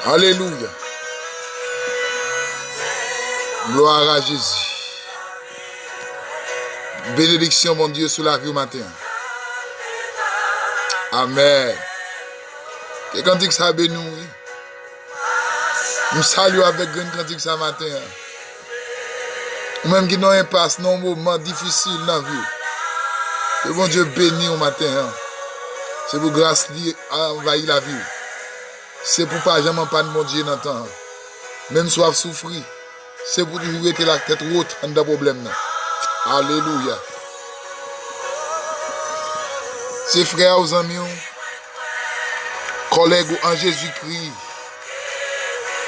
Alléluia. Gloire à Jésus. Bénédiction, mon Dieu, sur la vie au matin. Amen. Quelqu'un dit que ça bénit. Nous saluons avec une cantique ce matin. Même qui n'ont un passe, non moment difficile dans la vie. Que bon Dieu bénit au matin. C'est pour grâce qui envahir la vie. C'est pour pas jamais pas de mon Dieu dans le temps. Même si vous souffrir, c'est pour toujours être la tête haute dans le problème. Alléluia. C'est frères aux amis, collègues en Jésus-Christ,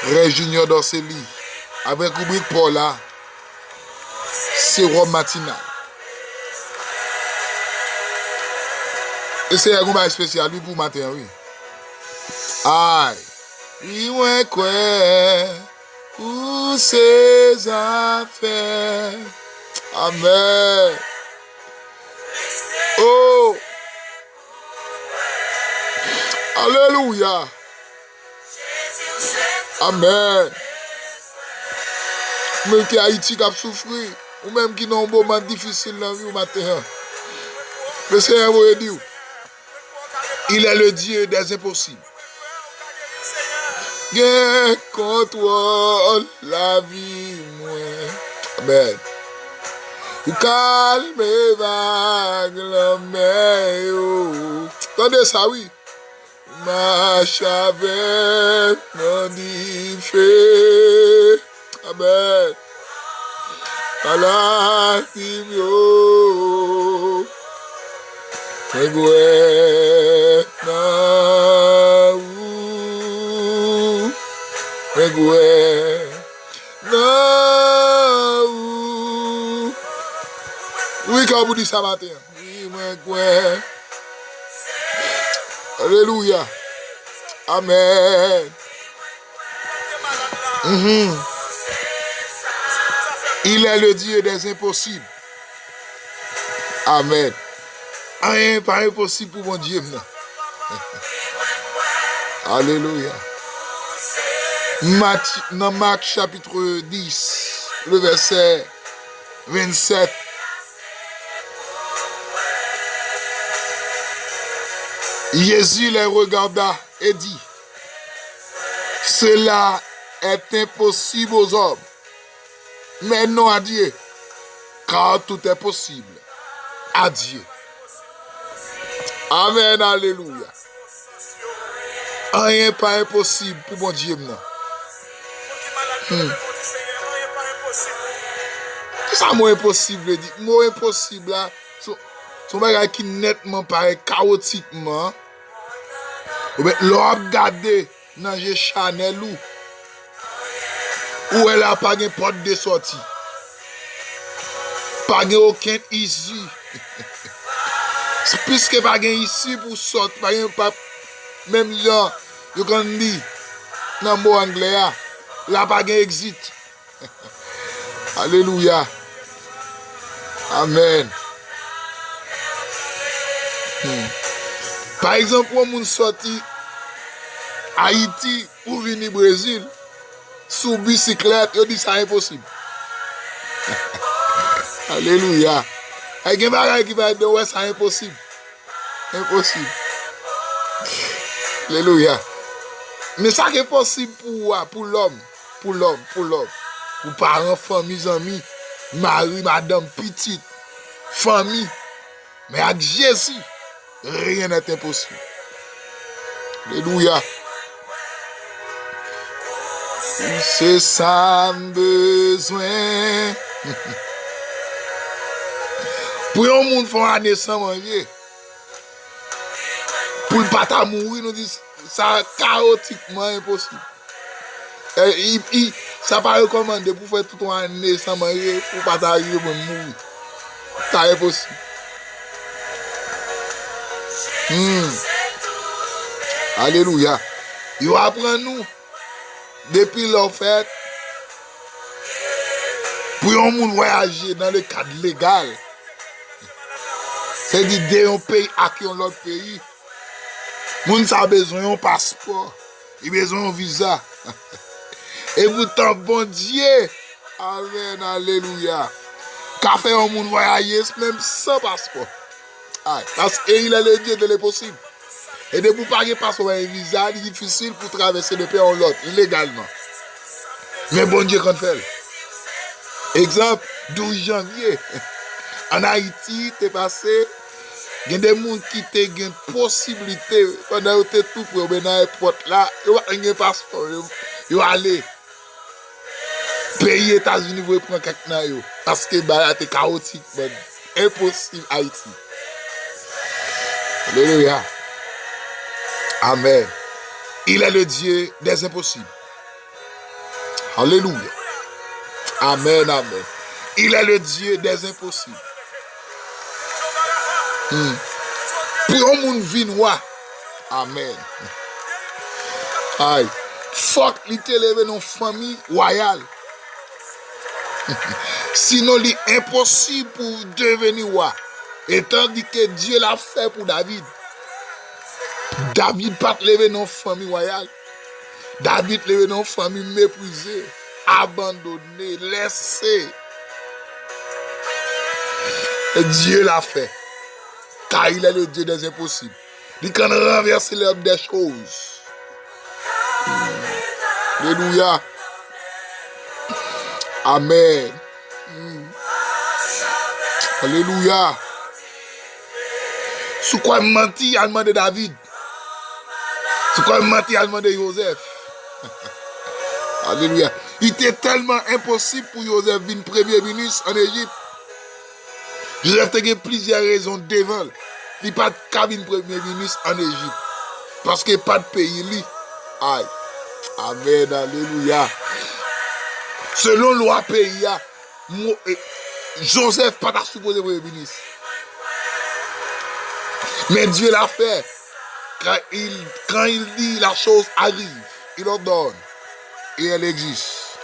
frère Junior d'Orseli, avec rubrique Paula, c'est Rome matinal. Et c'est un combat spécial, lui pour matin, oui. Aïe, oui, ouais, quoi, pour ses affaires. Amen. Oh. Alléluia. Amen. Même qui Haïti qui a souffert, ou même qui n'ont un moment difficile dans la vie au matin. Le Seigneur vous dit, il est le Dieu des impossibles. Il contrôle la vie, moi. Amen. Vous calmez vague la mer. Attendez ça, oui. Marche avec mon fait. Amen. Alatimio. Megoué na ou. Megoué na ou. Oui, quand vous dites ça matin. Oui, megoué. Alléluia. Amen. Il est le Dieu des impossibles. Amen. Rien pas impossible pour mon Dieu. Alléluia. Dans Marc chapitre 10, le verset 27. Jésus les regarda et dit, cela est impossible aux hommes, mais non à Dieu, car tout est possible à Dieu. Amen, alléluia. Rien n'est pas impossible pour mon Dieu. Qu'est-ce que c'est impossible? Mot impossible là, son bagage qui nettement paraît chaotiquement. L'on a regardé dans le Chanel où elle n'a pas de porte de sortie. Pas aucun issue. Puisque pas ici pour sortir, pas même genre, je can dit dans le mot anglais, là pas exit. Alléluia. Amen. Par exemple, pour moun sorti Haïti ou venir Brésil, sous bicyclette, yo dit ça impossible. Alléluia. Il y a des choses qui vont dire ouais, c'est impossible. Impossible. Alléluia. Mais ça qui est possible pour l'homme, pour parents, famille, amis, mari, madame, petite, famille. Mais avec Jésus, rien n'est impossible. Alléluia. C'est ça besoin. Pour un monde faire un année sans manger. Pour ne pas mourir, nous disons ça chaotiquement impossible. Ça pas recommandé pour faire toute une année sans manger pour ne pas arriver pour mourir. C'est impossible. Alléluia. Il apprend nous depuis l'offert pour un monde voyager dans le cadre légal. C'est-à-dire d'un pays à un autre pays. Moun sa besoin d'un passeport. Il besoin d'un visa. Et pourtant, bon Dieu. Amen, alléluia. Qu'a fait un monde voyager même sans passeport. Parce qu'il est le Dieu de l'impossible. Et de vous pas de passeport et un visa, c'est difficile pour traverser de pays en l'autre, illégalement. Mais bon Dieu, quand fait. Exemple, 12 janvier, en Haïti, t'es passé, il y a des gens qui ont une possibilité, pendant que tu es tout pour aller dans l'aéroport là, ils ont un passeport, ils vont aller. Pays États-Unis pour prendre quelqu'un parce que c'est chaotique, impossible Haïti. Alléluia. Amen. Il est le Dieu des impossibles. Alléluia. Amen, amen. Il est le Dieu des impossibles. Pour un monde vinois. Amen. Aïe. Faut qu'il te lève dans une famille royale. Sinon, il est impossible pour devenir roi. Et tandis que Dieu l'a fait pour David. David pas levé dans une famille royale. David levé dans une famille méprisée, abandonnée, laissée. Et Dieu l'a fait. Car il est le Dieu des impossibles. Il peut renverser l'ordre des choses. Alléluia. Amen. Alléluia. Sous quoi il mentit, il a demandé David. Sous quoi il mentit, il a demandé Joseph. Alléluia. Il était tellement impossible pour Joseph venir premier ministre en Égypte. Joseph a plusieurs raisons devant. Il n'y a pas de cabine premier ministre en Égypte. Parce qu'il n'y a pas de pays. Aïe. Amen. Alléluia. Selon la loi pays, Joseph n'a pas supposé premier ministre. Mais Dieu l'a fait. Quand il dit la chose arrive, il ordonne. Et elle existe.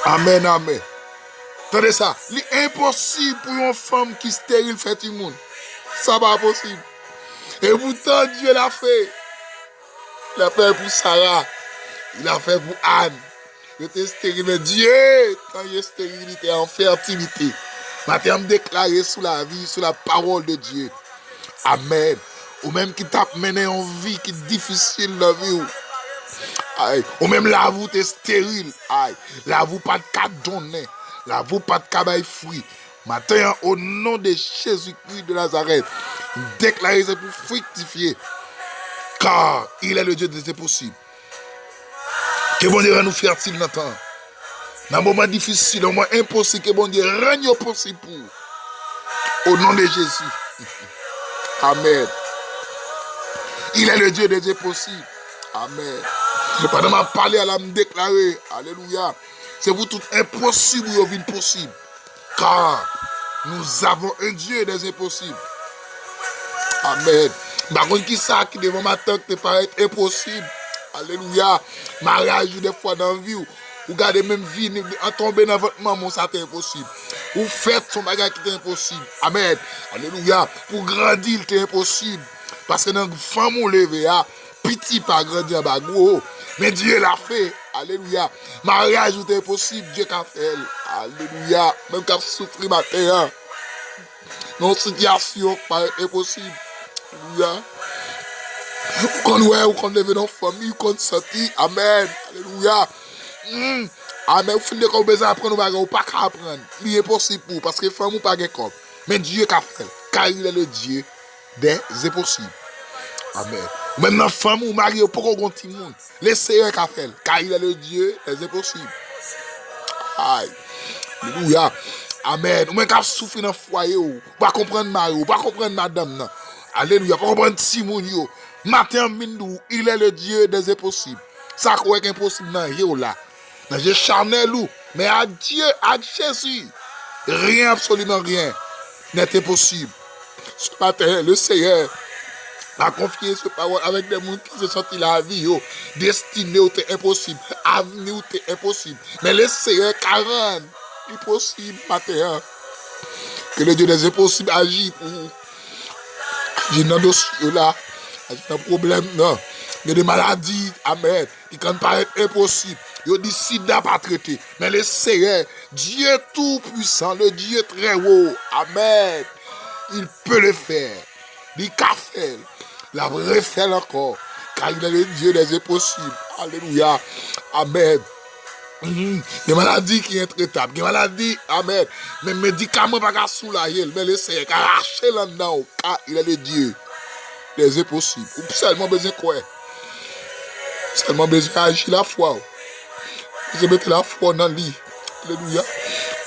Amen, amen. Attendez ça. Il est impossible pour une femme qui est stérile fait tout le monde. Ça n'est pas possible. Et pourtant, Dieu l'a fait. Il l'a fait pour Sarah. Il l'a fait pour Anne. Il était stérile. Mais Dieu, quand il est stérile, il était en fertilité. Maintenant, déclaré sous la vie, sous la parole de Dieu. Amen. Ou même qui t'a mené en vie qui est difficile la vie. Aïe. Ou même la voûte est stérile. Aïe. La voûte pas de cas donné. La voûte pas de cabaye fruit. Maintenant, au nom de Jésus-Christ de Nazareth, déclaré c'est pour fructifier. Car il est le Dieu des impossibles. Que bon Dieu rend nous fertile dans le temps. Dans un moment difficile, dans un moment impossible, que bon Dieu rend possible pour. Au nom de Jésus. Amen. Il est le Dieu des impossibles. Amen. Pendant que je parle, elle me déclarer. Alléluia. C'est pour tout impossible ou une possible. Car nous avons un Dieu des impossibles. Amen. Par contre, qui ça qui devant ma tante te paraît impossible. Alléluia. Mariage des fois dans la vie. Ou gardez même vie, en tomber dans votre maman, ça c'est impossible. Ou faites son bagage qui est impossible. Amen. Alléluia. Pour grandir, c'est impossible. Parce que dans la femme, on lève, petit pas grandir, gros. Mais Dieu l'a fait. Alléluia. Mariage, c'est impossible. Dieu l'a fait. Alléluia. Même quand souffrir matin. Dans une situation, pas impossible. Alléluia. Ou qu'on lève dans la famille, qu'on sortit. Amen. Alléluia. Amen. Vous finissez comme besoin d'apprendre, ou pas qu'à apprendre. Il est possible pour, parce que femme ou pas de corps. Mais Dieu qu'a fait. Car il est le Dieu des impossibles. Amen. Maintenant, femme ou mari, ou pas qu'on petit monde. Laissez-le qu'a fait. Car il est le Dieu des impossibles. Aïe. Alléluia. Amen. Ou même qu'à souffrir dans le foyer, ou pas comprendre mari, ou pas comprendre madame. Non. Alléluia. Pas comprendre Simon. Matin, Mindou, il est le Dieu des impossibles. Ça quoi est impossible dans le là. Dans le charnel ou. Mais à Dieu, à Jésus, rien, absolument rien n'est impossible. Ce matin, le Seigneur a confié ce parole avec des gens qui se sentent la vie, destiné ou t'es impossible, avenir ou t'es impossible. Mais le Seigneur, 40, impossible matin. Que le Dieu des impossibles agit pour vous. J'ai un dossier là, j'ai un problème, non. Il y a des maladies, amen, qui quand paraît impossible. Il dit sida pas traité. Mais le Seigneur, Dieu tout-puissant, le Dieu très haut, amen, il peut le faire. Il peut faire. Il a refait encore. Car il est le Dieu des impossibles. Alléluia. Amen. Des maladies qui sont intraitables, des maladies, amen. Mais médicaments pas qu'à soulager, mais le Seigneur, car arracher là-dedans, car il est le Dieu des impossibles. Ou seulement besoin de quoi? Seulement besoin d'agir la foi. Vous mettez la foi dans le lit. Alléluia.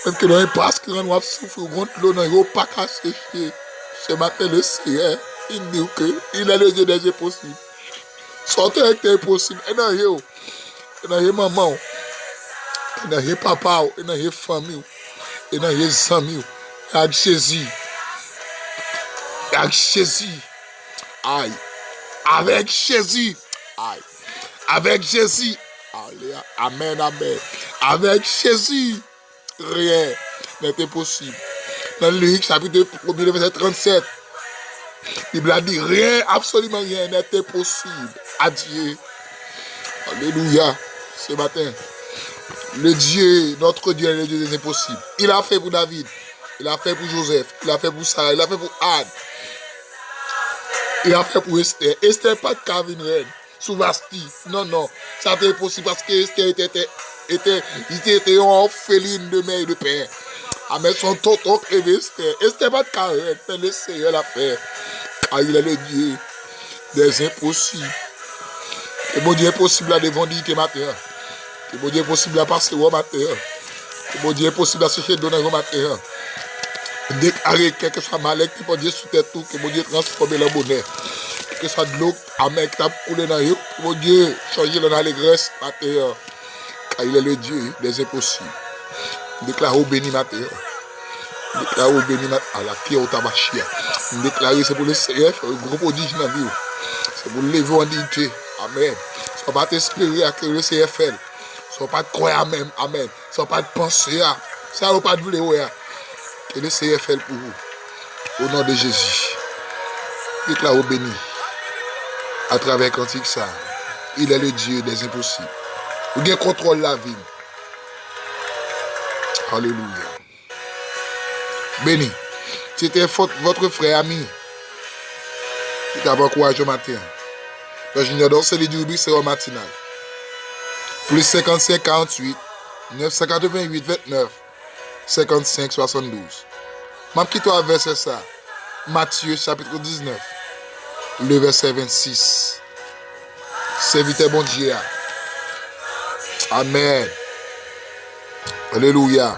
Même que dans un passe qui va souffrir contre l'eau, il n'y a pas qu'à sécher. Ce matin, le Seigneur, il dit qu'il est le Dieu des impossibles. Sortez avec tes impossibles. Et dans les maman. Et dans les papa, et dans les familles, et dans les amis, avec Jésus. Avec Jésus. Aïe. Avec Jésus. Aïe. Avec Jésus. Amen, amen. Avec Jésus, rien n'est impossible. Dans Luc, chapitre 1, verset 37, la Bible a dit rien, absolument rien n'est impossible à Dieu. Alléluia. Ce matin, le Dieu, notre Dieu est le Dieu des impossibles. Il a fait pour David, il a fait pour Joseph, il a fait pour Sarah, il a fait pour Anne, il a fait pour Esther. Esther pas de Calvin reine. Sous Vasti. Non. Ça était impossible parce que Esther était une orpheline de mère et de père. Amen. Son tonton crevait Esther. Esther pas de carré. Mais le Seigneur l'a fait. Car il est le Dieu des impossibles. Et mon Dieu est possible à dévenditer matin. Et mon Dieu est possible à passer au matin. Et mon Dieu est possible à se chercher donner au matin. Déclarer quelque soit malheur qui peut Dieu sous tête tout. Que mon Dieu transforme le bonheur. Que ce soit de l'eau, amen, qui a coulé dans l'eau, mon Dieu, changer dans l'allégresse, matin, car il est le Dieu des impossibles. Déclare au béni matin. Déclare au béni matin, à la pierre au tabachia. Déclarer, c'est pour le Seigneur, faire un gros prodige dans la vie. C'est pour lever en dignité, amen. Soit pas t'espérer à que le Seigneur fait. Soit pas te croire même, amen. Soit pas te penser à, ça va pas te vouloir, que le Seigneur fait pour vous. Au nom de Jésus. Déclare au béni. À travers cantique ça, il est le Dieu des impossibles. Il contrôle la vie. Alléluia. Béni. C'était votre frère ami qui t'a encouragé au matin. Le junior dans celui du Rubik, c'est au matinal. Plus 55 48 988 29 55 72. Je quitte toi verset ça. Matthieu chapitre 19. Le verset 26. Serviteur bon Dieu. Amen. Alléluia.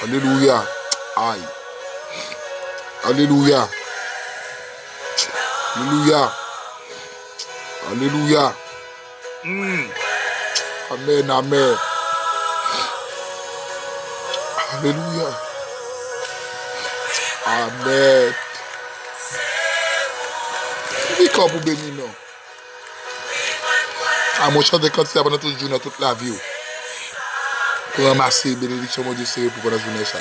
Alléluia. Aïe. Alléluia. Alléluia. Alléluia. Amen, amen. Alléluia. Amen. Qui comme vous bénir non? À mon chant de quantité pendant toute journée, toute la vie. Pour ramasser bénédiction, mon Dieu, c'est pour la journée ça.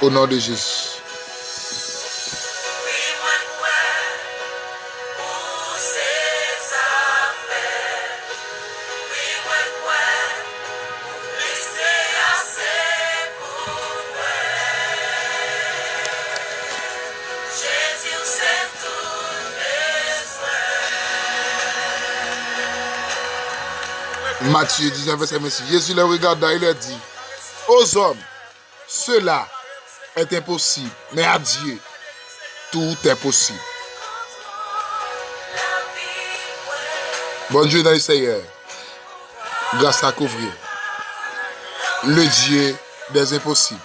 Au nom de Jésus. Matthieu 19, verset 26. Jésus le regarda et leur dit, aux hommes, cela est impossible, mais à Dieu, tout est possible. Bon Dieu dans le Seigneur, grâce à couvrir le Dieu des impossibles.